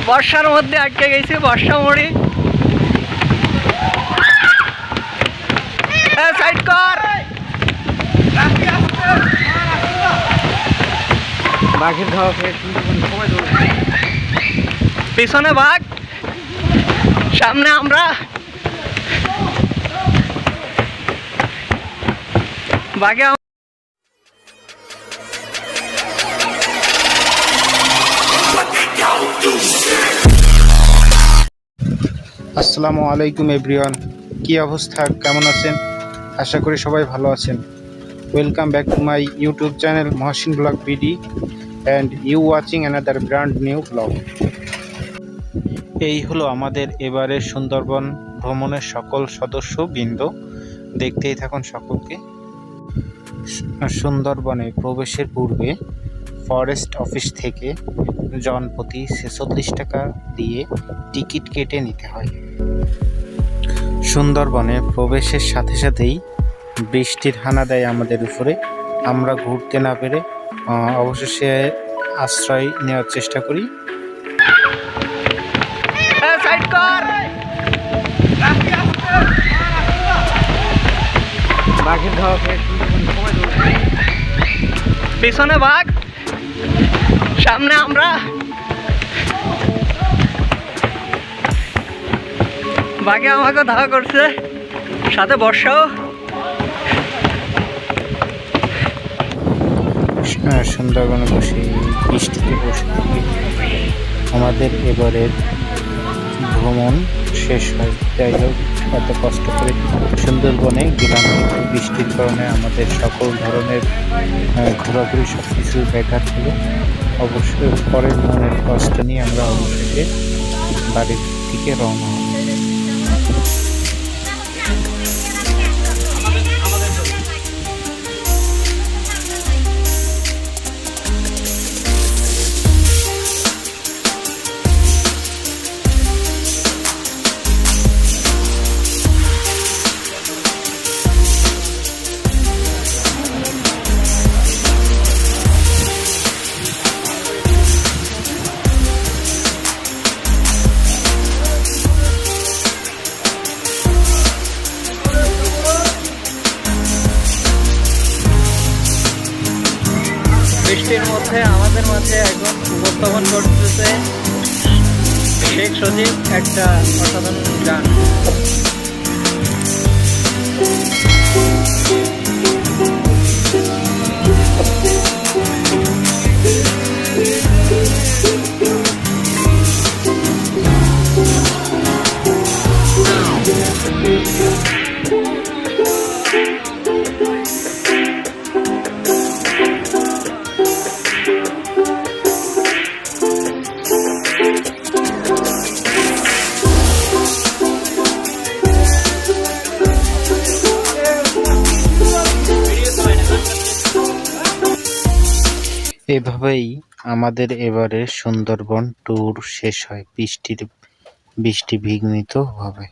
বর্ষার মধ্যে আটকে গেছি, বর্ষা মরি। সাইড কর। বাঘের ধাওয়া খেয়ে পিছনে বাঘ, সামনে আমরা। বাঘে আসসালামু আলাইকুম এভরিওয়ান, কি অবস্থা, কেমন আছেন? আশা করি সবাই ভালো আছেন। Welcome back to my YouTube channel Mohsin vlog BD and you watching another brand new vlog. এই হলো আমাদের এবারের সুন্দরবন ভ্রমণের সকল সদস্যবৃন্দ, দেখতেই থাকুন সকলকে। সুন্দরবনে প্রবেশের পূর্বে ফরেস্ট অফিস থেকে জনপ্রতি 46 টাকা দিয়ে টিকিট কেটে নিতে হয়। সুন্দরবনে প্রবেশের সাথে সাথেই বৃষ্টির হানা দেয় আমাদের উপরে। আমরা ঘুরতে না পেরে অবশেষে আশ্রয় নেওয়ার চেষ্টা করি। বাঘের ধাওয়া খেয়ে পিছনে বাঘ, সামনে আমরা। বাঘে আমাকে ধাওয়া করছে, সাথে বর্ষাও। সুন্দরবনে বসে বৃষ্টিতে বসে আমাদের এবারের ভ্রমণ শেষ হয়। যাই হোক, এত কষ্ট করে সুন্দরবনে গেলাম, কিন্তু বৃষ্টির কারণে আমাদের সকল ধরনের ঘোরাঘুরি সব কিছু ব্যাঘাত হলো। অবশ্যই পরের মনের কষ্ট নিয়ে আমরা অবশেষে বাড়ির দিকে রওনা হই। বৃষ্টির মধ্যে আমাদের মাঝে এখন উপস্থাপন করতেছে শেখ সজীব, একটা অসাধারণ গান। এভাবেই আমাদের এবারে সুন্দরবন ট্যুর শেষ হয় বৃষ্টি বিঘ্নিত ভাবে।